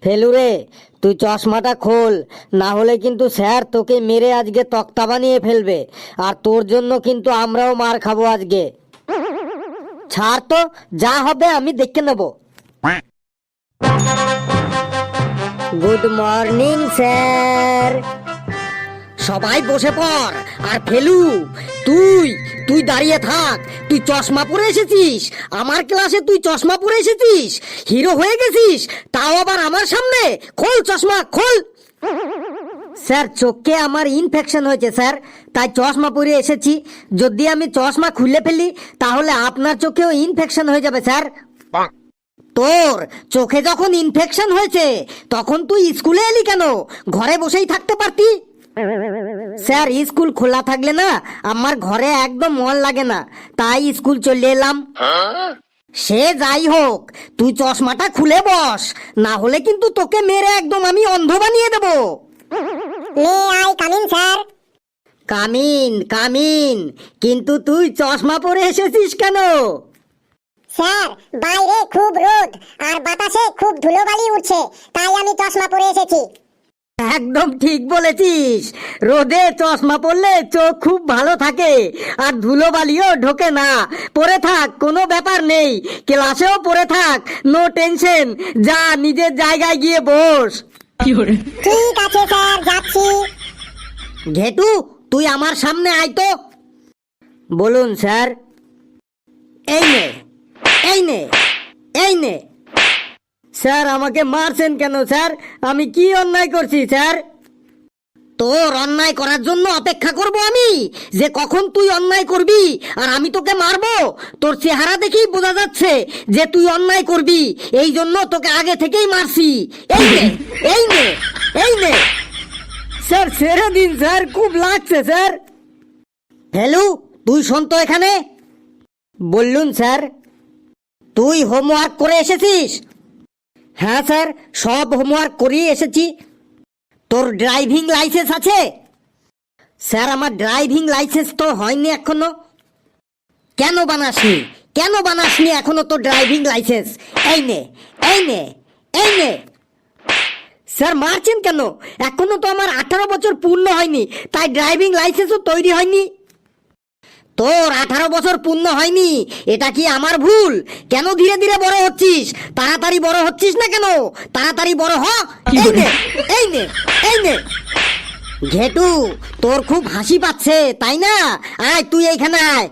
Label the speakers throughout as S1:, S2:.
S1: ফেলুরে, তুই চশমাটা খোল, না হলে কিন্তু স্যার তোকে মেরে আজকে তক্তা বানিয়ে ফেলবে। আর তোর জন্য কিন্তু আমরাও মার খাবো আজকে। ছাড় তো, যা হবে আমি দেখে নেব। Good morning sir. সবাই বসে পড়। আর ফেলু, তুই তুই দাঁড়িয়ে থাক। তুই চশমা পরে এসেছিস আমার ক্লাসে, তুই চশমা পরে এসেছিস, হিরো হয়ে গেছিস, তাও আবার আমার সামনে। খোল চশমা, খোল। স্যার, চোখে আমার ইনফেকশন হয়েছে স্যার, তাই চশমা পরে এসেছি। যদি আমি চশমা খুলে ফেলি তাহলে আপনার চোখেও ইনফেকশন হয়ে যাবে স্যার। তোর চোখে যখন ইনফেকশন হয়েছে তখন তুই স্কুলে এলি কেন? ঘরে বসেই থাকতে পারতি। স্যার, স্কুল খোলা থাকলে না আমার ঘরে একদম মন লাগে না, তাই স্কুল চলে এলাম। সে যাই হোক, তুই চশমাটা খুলে বস, না হলে কিন্তু তোকে মেরে একদম আমি অন্ধ বানিয়ে দেব।
S2: May I come in sir?
S1: Come in come in, কিন্তু তুই চশমা পরে এসেছিস কেন?
S2: স্যার, বাইরে খুব রোদ আর বাতাসে খুব ধুলোবালি উঠছে, তাই আমি চশমা পরে এসেছি।
S1: একদম ঠিক বলেছিস, রোদে চশমা পরলে চোখ খুব ভালো থাকে আর ধুলোবালিও ঢোকে না। পরে থাক, কোনো ব্যাপার নেই, ক্লাসেও পরে থাক, নো টেনশন। যা নিজের জায়গায় গিয়ে বস।
S2: ঠিক আছে স্যার, যাচ্ছি।
S1: ঘেটু, তুই আমার সামনে আয় তো। বলুন স্যার। এই নে, এই নে, এই নে। স্যার, আমাকে মারছেন কেন স্যার? আমি কি অন্যায় করছি স্যার? তোর অন্যায় করার জন্য অপেক্ষা করব আমি, যে কখন তুই অন্যায় করবি আর আমি তোকে মারবো। তোর চেহারা দেখেই বোঝা যাচ্ছে যে তুই অন্যায় করবি, এই জন্য তোকে আগে থেকেই মারছি। এই নে, এই নে, এই নে। স্যার, ছেড়ে দিন স্যার, খুব লাগছে স্যার। হ্যালো, তুই শোন তো এখানে। বললুন স্যার। তুই হোমওয়ার্ক করে এসেছিস? হ্যাঁ স্যার, সব হোমওয়ার্ক করিয়ে এসেছি। তোর ড্রাইভিং লাইসেন্স আছে? স্যার, আমার ড্রাইভিং লাইসেন্স তো হয়নি এখনো। কেন বানাসনি, কেন বানাসনি এখনো তোর ড্রাইভিং লাইসেন্স? এই নে, এই নে, এই নে। স্যার, মারছেন কেন? এখনো তো আমার 18 বছর পূর্ণ হয়নি, তাই ড্রাইভিং লাইসেন্সও তৈরি হয়নি। তোর 18 বছর পূর্ণ হয়নি, এটা কি আমার ভুল? কেন ধীরে ধীরে বড় হচ্ছিস? তাড়াতাড়ি বড় হচ্ছিস না কেন? তাড়াতাড়ি বড় হ। এই নে, এই নে, এই নে। ঘেটু, তোর খুব হাসি পাচ্ছে তাই না? আয় তুই এইখানে আয়।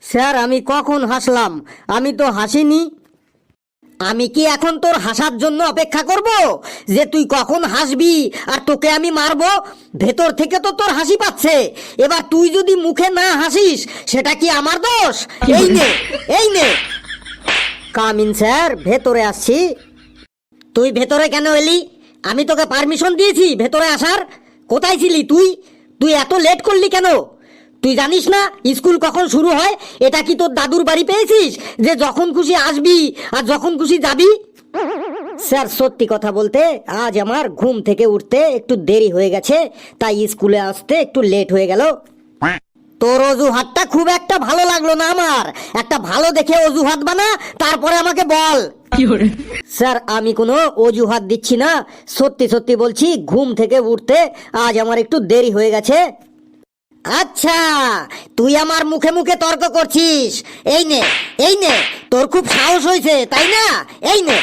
S1: স্যার, আমি কখন হাসলাম? আমি তো হাসিনি। আমি কি এখন তোর হাসার জন্য অপেক্ষা করব যে তুই কখন হাসবি আর তোকে আমি মারবো? ভেতর থেকে তো তোর হাসি পাচ্ছে, এবার তুই যদি মুখে না হাসিস সেটা কি আমার দোষ? এই নে, এই নে। কামিন স্যার, ভেতরে আসছি। তুই ভেতরে কেন এলি? আমি তোকে পারমিশন দিয়েছি ভেতরে আসার। কোথায় ছিলি তুই? তুই এত লেট করলি কেন? তুই জানিস না স্কুল কখন শুরু হয়? এটা কি তোর দাদুর বাড়ি পেয়েছিস যে যখন খুশি আসবি আর যখন খুশি যাবি? স্যার, সত্যি কথা বলতে আজ আমার ঘুম থেকে উঠতে একটু দেরি হয়ে গেছে, তাই স্কুলে আসতে একটু লেট হয়ে গেল। তোর অজুহাতটা খুব একটা ভালো লাগলো না আমার। একটা ভালো দেখে অজুহাত বানা, তারপরে আমাকে বল। স্যার, আমি কোনো অজুহাত দিচ্ছি না, সত্যি সত্যি বলছি, ঘুম থেকে উঠতে আজ আমার একটু দেরি হয়ে গেছে। আচ্ছা, তুই আমার মুখে মুখে তর্ক করছিস? এই নে, এই নে, তোর খুব সাহস হয়েছে তাই না? এই নে।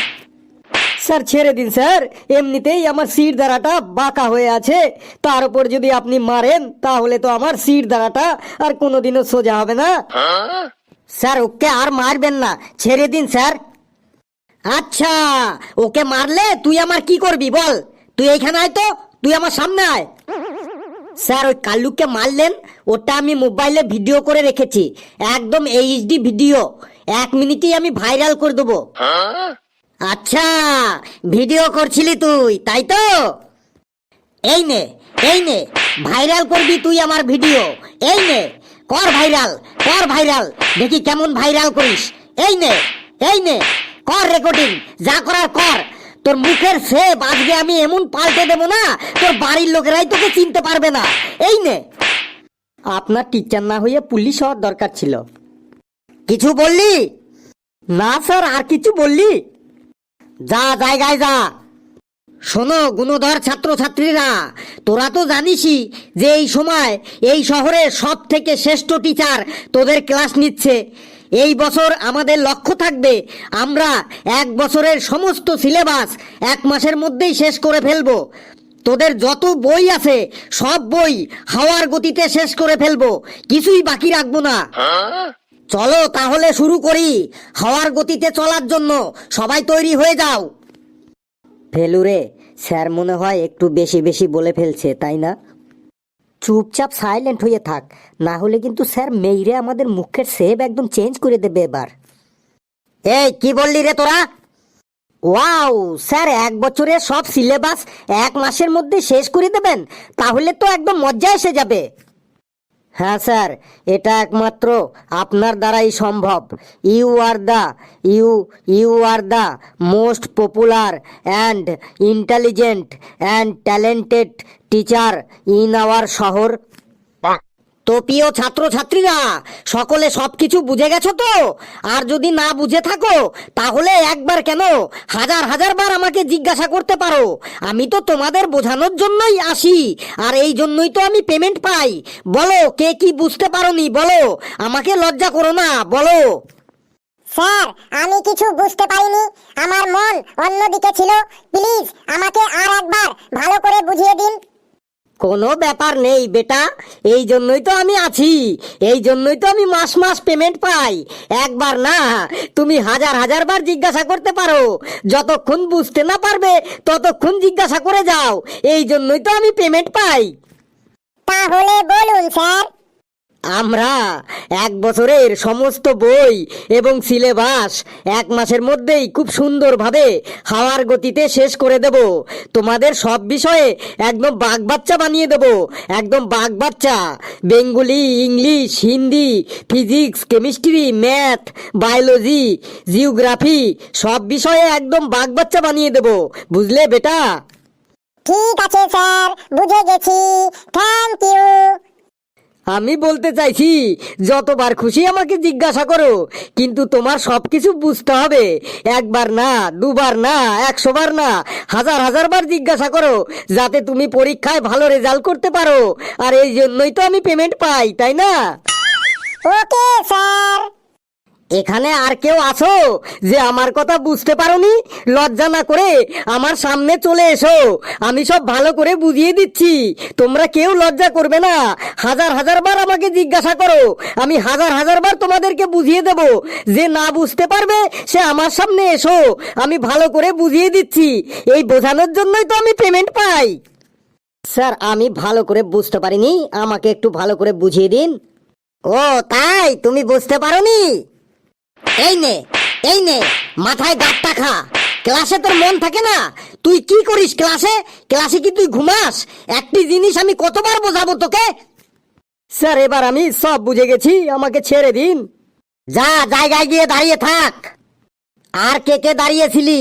S1: স্যার, ছেড়ে দিন স্যার, এমনিতেই আমার সিট দাঁড়াটা বাঁকা হয়ে আছে, তার উপর যদি আপনি মারেন তাহলে তো আমার সিট দাঁড়াটা আর কোনোদিনও সোজা হবে না। স্যার, ওকে আর মারবেন না, ছেড়ে দিন স্যার। আচ্ছা, ওকে মারলে তুই আমার কি করবি বল? তুই এইখানে আয় তো, তুই আমার সামনে আয়। স্যার, ওই কাল্লুকে মারলেন, ওটা আমি মোবাইলে ভিডিও করে রেখেছি, একদম এইচডি ভিডিও, 1 মিনিটেই আমি ভাইরাল করে দেবো। আচ্ছা, ভিডিও করছিলি তুই তাই তো? এই নে, এই নে, ভাইরাল করবি তুই আমার ভিডিও। এই নে, কর ভাইরাল, কর ভাইরাল, দেখি কেমন ভাইরাল করিস। এই নে, এই নে, কর রেকর্ডিং, যা করার কর। তোর মুখের শেপ আজকে আমি এমন পাল্টে দেবো না, তোর বাড়ির লোকেরাই তোকে চিনতে পারবে না। এই নে। আপনার টিচার না হয়ে পুলিশ হওয়ার দরকার ছিল। কিছু বললি? না স্যার, আর কিছু বললি? যা জায়গায় যা। শোনো গুণধর ছাত্রছাত্রীরা, তোরা তো জানিসই যে এই সময় এই শহরের সব থেকে শ্রেষ্ঠ টিচার তোদের ক্লাস নিচ্ছে। এই বছর আমাদের লক্ষ্য থাকবে আমরা 1 বছরের সমস্ত সিলেবাস 1 মাসের মধ্যেই শেষ করে ফেলবো। তোদের যত বই আছে সব বই হাওয়ার গতিতে শেষ করে ফেলবো, কিছুই বাকি রাখবো না। চলো তাহলে শুরু করি। হাওয়ার গতিতে চলার জন্য সবাই তৈরি হয়ে যাও। ফেলুরে, স্যার মনে হয় একটু বেশি বেশি বলে ফেলছে, তাই না? চুপচাপ সাইলেন্ট হয়ে থাক, না হলে কিন্তু স্যার মেইরে আমাদের মুখের শেপ একদম চেঞ্জ করে দেবে এবার। এই কি বললি রে তোরা? ওয়াও স্যার, 1 বছরের সব সিলেবাস 1 মাসের মধ্যে শেষ করে দেবেন? তাহলে তো একদম মজা এসে যাবে। হ্যাঁ স্যার, এটা একমাত্র আপনার দ্বারাই সম্ভব। You are the most popular and intelligent and talented teacher in our শহর। তো প্রিয় ছাত্রছাত্রীরা, সকলে সবকিছু বুঝে গেছো তো? আর যদি না বুঝে থাকো তাহলে একবার কেন হাজার হাজার বার আমাকে জিজ্ঞাসা করতে পারো। আমি তো তোমাদের বোঝানোর জন্যই আসি, আর এই জন্যই তো আমি পেমেন্ট পাই। বলো কে কি বুঝতে পারোনি, বলো, আমাকে লজ্জা করো না, বলো।
S2: স্যার, আমি কিছু বুঝতে পারিনি, আমার মন অন্যদিকে ছিল। প্লিজ আমাকে আর একবার ভালো করে বুঝিয়ে দিন।
S1: কোনো ব্যাপার নেই বেটা, এই জন্যই তো আমি আছি, এই জন্যই তো আমি মাস মাস পেমেন্ট পাই। একবার না, তুমি হাজার হাজার বার জিজ্ঞাসা করতে পারো, যতক্ষণ বুঝতে না পারবে ততক্ষণ জিজ্ঞাসা করে যাও, এই জন্যই তো আমি পেমেন্ট পাই।
S2: তাহলে বলুন স্যার।
S1: আমরা 1 বছরের সমস্ত বই এবং সিলেবাস 1 মাসের মধ্যেই খুব সুন্দরভাবে হাওয়ার গতিতে শেষ করে দেব। তোমাদের সব বিষয়ে একদম বাঘবাচ্চা বানিয়ে দেব, একদম বাঘবাচ্চা। Bengali, English, Hindi, physics, chemistry, math, biology, geography সব বিষয়ে একদম বাঘবাচ্চা বানিয়ে দেব, বুঝলে বেটা?
S2: ঠিক আছে স্যার, বুঝে গেছি। Thank you.
S1: আমি বলতে চাইছি, যতবার খুশি আমাকে জিজ্ঞাসা করো, কিন্তু তোমার সবকিছু বুঝতে হবে। একবার না, দুবার না, 100 বার না, হাজার হাজার বার জিজ্ঞাসা করো, যাতে তুমি পরীক্ষায় ভালো রেজাল্ট করতে পারো। আর এই জন্যই তো আমি পেমেন্ট পাই, তাই না?
S2: Okay sir.
S1: এখানে আর কেউ আছো যে আমার কথা বুঝতে পারোনি? লজ্জা না করে আমার সামনে চলে এসো, আমি সব ভালো করে বুঝিয়ে দিচ্ছি। তোমরা কেউ লজ্জা করবে না, হাজার হাজার বার আমাকে জিজ্ঞাসা করো, আমি হাজার হাজার বার তোমাদেরকে বুঝিয়ে দেব। যে না বুঝতে পারবে সে আমার সামনে এসো, আমি ভালো করে বুঝিয়ে দিচ্ছি। এই বোঝানোর জন্যই তো আমি পেমেন্ট পাই। স্যার, আমি ভালো করে বুঝতে পারিনি, আমাকে একটু ভালো করে বুঝিয়ে দিন। ও তাই, তুমি বুঝতে পারোনি? এই নে, এই নে, মাথায় গাঁটটা খা। ক্লাসে তোর মন থাকে না? তুই কি করিস ক্লাসে? ক্লাসে কি তুই ঘুমাস? একটি জিনিস আমি কতবার বোঝাবো তোকে? স্যার, এবার আমি সব বুঝে গেছি, আমাকে ছেড়ে দিন। যা জায়গায় গিয়ে দাঁড়িয়ে থাক। আর কে কে দাঁড়িয়েছিলি?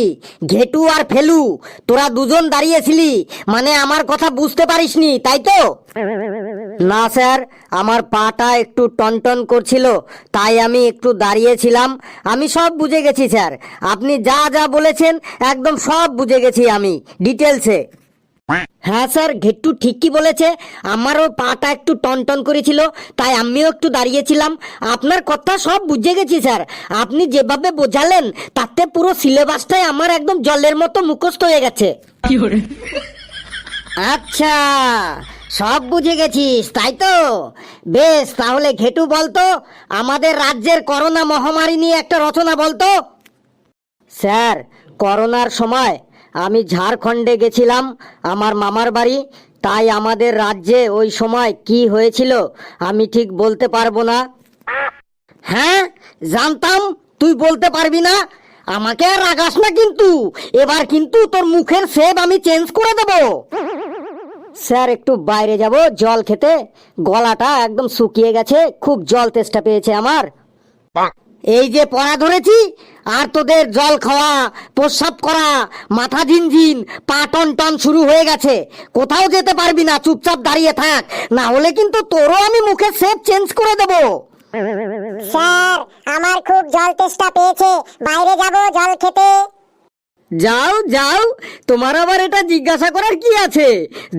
S1: ঘেটু আর ফেলু, তোরা দুজন দাঁড়িয়েছিলি, মানে আমার কথা বুঝতে পারিসনি, তাই তো? না স্যার, আমার পাটা একটু টনটন করছিল, তাই আমি একটু দাঁড়িয়েছিলাম। আমি সব বুঝে গেছি স্যার, আপনি যা যা বলেছেন একদম সব বুঝে গেছি আমি ডিটেলসে। হ্যাঁ স্যার, ঘেট্টু ঠিকই বলেছে, আমারও পাটা একটু টনটন করেছিল, তাই আমিও একটু দাঁড়িয়েছিলাম। আপনার কথা সব বুঝে গেছি স্যার, আপনি যেভাবে বোঝালেন তাতে পুরো সিলেবাসটাই আমার একদম জলের মতো মুখস্থ হয়ে গেছে। আচ্ছা, সব বুঝে গেছিস তাই তো? বেশ, তাহলে ঘেটু বলতো, আমাদের রাজ্যের করোনা মহামারী নিয়ে একটা রচনা বলতো। স্যার, করোনার সময় আমি ঝাড়খণ্ডে গেছিলাম, আমার মামার বাড়ি, তাই আমাদের রাজ্যে ওই সময় কি হয়েছিল আমি ঠিক বলতে পারবো না। হ্যাঁ, জানতাম তুই বলতে পারবি না। আমাকে আর রাগাস না কিন্তু, এবার কিন্তু তোর মুখের শেপ আমি চেঞ্জ করে দেব। স্যার, একটু বাইরে যাব জল খেতে, গলাটা একদম শুকিয়ে গেছে, খুব জল তেষ্টা পেয়েছে আমার। এই যে পড়া ধরেছি, আর তোদের জল খাওয়া, প্রস্রাব করা, মাথা ঝিনঝিন, পা টন টন শুরু হয়ে গেছে। কোথাও যেতে পারবি না, চুপচাপ দাঁড়িয়ে থাক, না হলে কিন্তু তোরও আমি মুখের শেপ চেঞ্জ করে দেব।
S2: স্যার, আমার খুব জল তেষ্টা পেয়েছে, বাইরে যাব জল খেতে।
S1: যাও যাও, তোমার আবার এটা জিজ্ঞাসা করার কি আছে?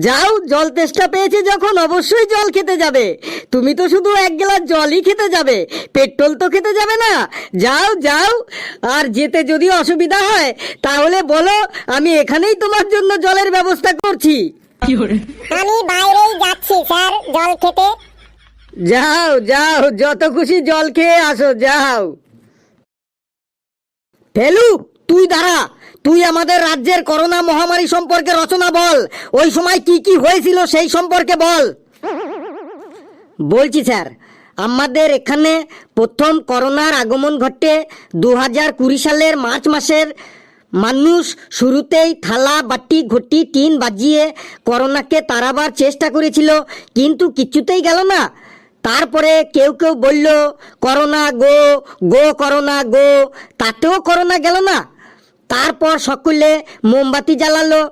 S1: যাও, জল তেষ্টা পেয়েছে যখন অবশ্যই জল খেতে যাবে। তুমি তো শুধু এক গ্লাস জলই খেতে যাবে, পেট্রোল তো খেতে যাবে না। যাও যাও, আর যেতে যদি অসুবিধা হয় তাহলে বলো, আমি এখানেই তোমার জন্য জলের ব্যবস্থা করছি।
S2: আমি বাইরেই যাচ্ছি স্যার জল খেতে।
S1: যাও যাও, যত খুশি জল খেয়ে আসো, যাও। ফেলু, তুই দাঁড়া, তুই আমাদের রাজ্যের করোনা মহামারী সম্পর্কে রচনা বল। ওই সময় কি কি হয়েছিল সেই সম্পর্কে বল। বলছি স্যার, আমাদের এখানে প্রথম করোনার আগমন ঘটে 2020 সালের মার্চ মাসের। মানুষ শুরুতেই থালা বাটি ঘটি টিন বাজিয়ে করোনাকে তাড়াবার চেষ্টা করেছিল, কিন্তু কিছুতেই গেল না। তারপরে কেউ কেউ বলল করোনা গো গো, করোনা গো, তাতেও করোনা গেল না। তারপর সকলে মোমবাতি জ্বালালো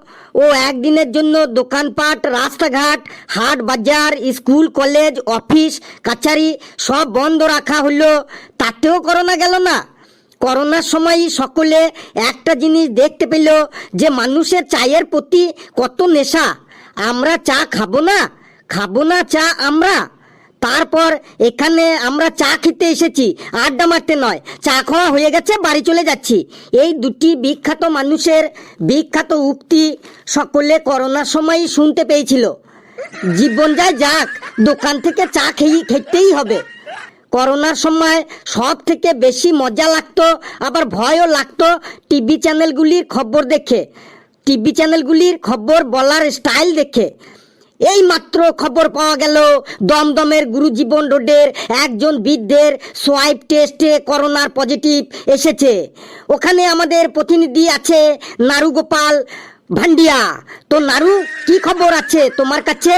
S1: ও একদিনের জন্য দোকানপাট, রাস্তাঘাট, হাট বাজার, স্কুল কলেজ, অফিস কাছারি সব বন্ধ রাখা হলো, তাতেও করোনা গেল না। করোনার সময় সকলে একটা জিনিস দেখতে পেল যে মানুষের চায়ের প্রতি কত নেশা। আমরা চা খাবো না, খাবো না চা আমরা। তারপর এখানে আমরা চা খেতে এসেছি, আড্ডা মারতে নয়। চা খাওয়া হয়ে গেছে, বাড়ি চলে যাচ্ছি। এই দুটি বিখ্যাত মানুষের বিখ্যাত উক্তি সকলে করোনার সময়ই শুনতে পেয়েছিল। জীবন যায় যাক, দোকান থেকে চা খেতেই হবে। করোনার সময় সব থেকে বেশি মজা লাগতো, আবার ভয়ও লাগতো টিভি চ্যানেলগুলির খবর দেখে, টিভি চ্যানেলগুলির খবর বলার স্টাইল দেখে। এই মাত্র খবর পাওয়া গেল দমদমের গুরুজীবন রোডের একজন বৃদ্ধের সোয়াইপ টেস্টে করোনার পজিটিভ এসেছে। ওখানে আমাদের প্রতিনিধি আছে নারু গোপাল ভান্ডিয়া। তো নারু, কি খবর আছে তোমার কাছে?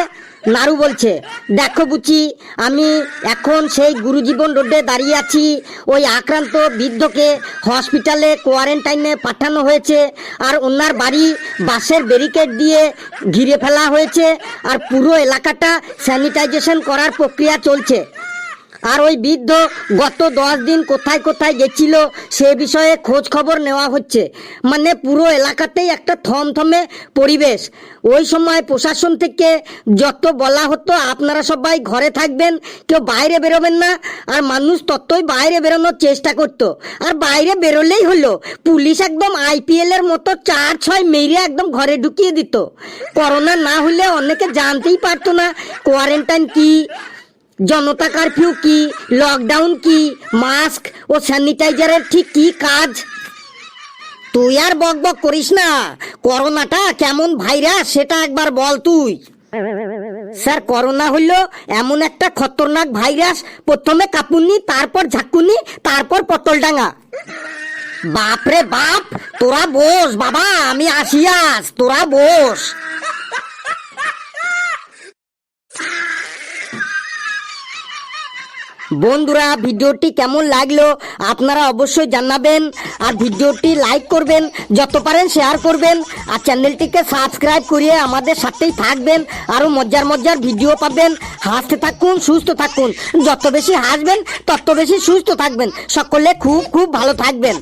S1: নারু বলছে, দেখো বুচি, আমি এখন সেই গুরুজীবন রোডে দাঁড়িয়ে আছি। ওই আক্রান্ত বৃদ্ধকে হসপিটালে কোয়ারেন্টাইনে পাঠানো হয়েছে, আর ওনার বাড়ি বাঁশের ব্যারিকেড দিয়ে ঘিরে ফেলা হয়েছে, আর পুরো এলাকাটা স্যানিটাইজেশন করার প্রক্রিয়া চলছে। আর ওই বৃদ্ধ গত 10 দিন কোথায় কোথায় গেছিল সে বিষয়ে খোঁজ খবর নেওয়া হচ্ছে। মানে পুরো এলাকাতেই একটা থমথমে পরিবেশ। ওই সময় প্রশাসন থেকে যত বলা হতো আপনারা সবাই ঘরে থাকবেন, কেউ বাইরে বেরোবেন না, আর মানুষ ততই বাইরে বেরোনোর চেষ্টা করতো। আর বাইরে বেরোলেই হলো পুলিশ একদম IPL এর মতো 4-6 মেরে একদম ঘরে ঢুকিয়ে দিত। করোনা না হলে অনেকে জানতেই পারতো না কোয়ারেন্টাইন কি, জনতা কারফিউ কি, লকডাউন কি, মাস্ক ও স্যানিটাইজারের ঠিক কি কাজ। তুই আর বক বক করিস না, করোনাটা কেমন ভাইরাস সেটা একবার বল তুই। স্যার, করোনা হলো এমন একটা খতরনাক ভাইরাস, প্রথমে কাপুনি, তারপর ঝাঁকুনি, তারপর পটলডাঙ্গা। বাপরে বাপ, তোরা বস বাবা, আমি আসিয়াস, তোরা বস। বন্ধুরা, ভিডিওটি কেমন লাগলো আপনারা অবশ্যই জানাবেন, আর ভিডিওটি লাইক করবেন, যত পারেন শেয়ার করবেন, আর চ্যানেলটিকে সাবস্ক্রাইব করিয়ে আমাদের সাথেই থাকবেন। আরও মজার মজার ভিডিও পাবেন। হাসতে থাকুন, সুস্থ থাকুন, যত বেশি হাসবেন তত বেশি সুস্থ থাকবেন। সকলে খুব খুব ভালো থাকবেন।